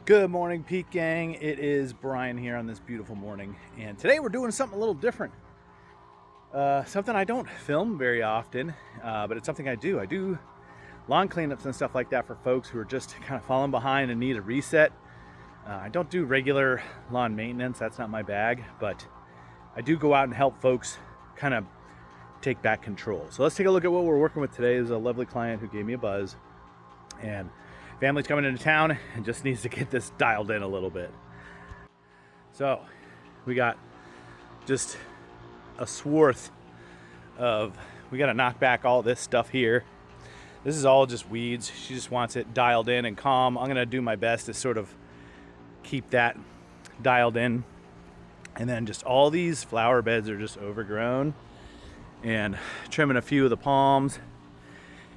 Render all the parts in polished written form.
Good morning, Peak Gang. It is Brian here on this beautiful morning, and today we're doing something a little different. Something I don't film very often, but it's something I do. I do lawn cleanups and stuff like that for folks who are just kind of falling behind and need a reset. I don't do regular lawn maintenance. That's not my bag, but I do go out and help folks kind of take back control. So let's take a look at what we're working with today. There's a lovely client who gave me a buzz, and family's coming into town and just needs to get this dialed in a little bit. So we got just a swath of, we got to knock back all this stuff here. This is all just weeds. She just wants it dialed in and calm. I'm going to do my best to sort of keep that dialed in. And then just all these flower beds are just overgrown, and trimming a few of the palms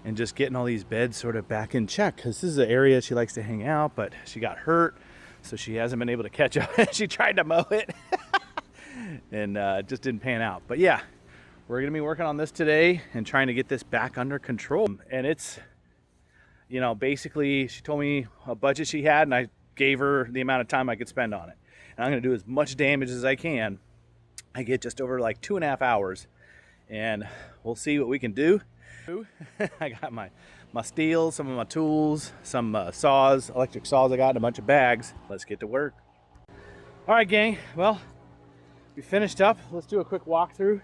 and just getting all these beds sort of back in check, because this is an area she likes to hang out, but she got hurt, so she hasn't been able to catch up. She tried to mow it and it just didn't pan out. But yeah, we're gonna be working on this today and trying to get this back under control. And it's, you know, basically she told me a budget she had, and I gave her the amount of time I could spend on it. And I'm gonna do as much damage as I can. I get just over like 2.5 hours, and we'll see what we can do. I got my steel, some of my tools, some saws, electric saws I got in a bunch of bags. Let's get to work. All right, gang. Well, we finished up. Let's do a quick walkthrough.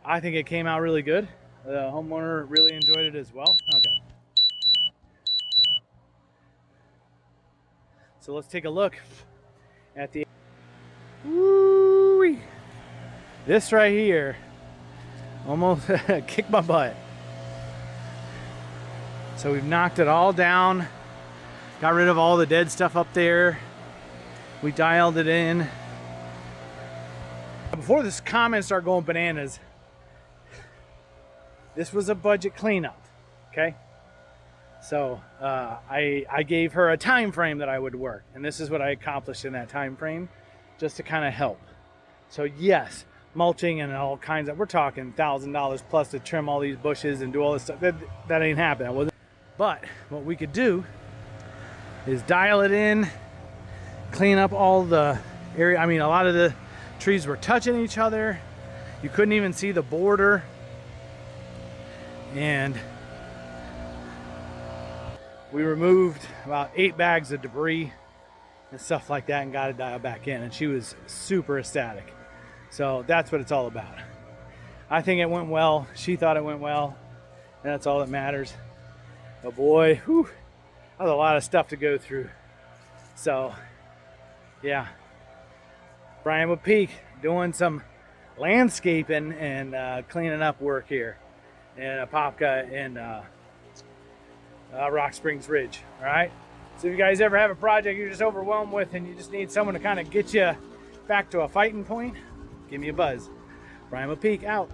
I think it came out really good. The homeowner really enjoyed it as well. Okay. So let's take a look at the... Woo-wee. This right here almost kicked my butt. So we've knocked it all down, got rid of all the dead stuff up there. We dialed it in. Before this comments start going bananas, this was a budget cleanup, okay? So I gave her a time frame that I would work, and this is what I accomplished in that time frame, just to kind of help. So yes, mulching and all kinds of, we're talking $1,000 plus to trim all these bushes and do all this stuff. That ain't happening. Wasn't. But what we could do is dial it in, clean up all the area. I mean, a lot of the trees were touching each other. You couldn't even see the border. And we removed about 8 bags of debris and stuff like that and got it dialed back in. And she was super ecstatic. So that's what it's all about. I think it went well. She thought it went well. And that's all that matters. Oh boy, whew, that was a lot of stuff to go through. So, yeah, Brian with Peak doing some landscaping and cleaning up work here in Apopka and Rock Springs Ridge. All right. So if you guys ever have a project you're just overwhelmed with and you just need someone to kind of get you back to a fighting point, give me a buzz. Brian with Peak out.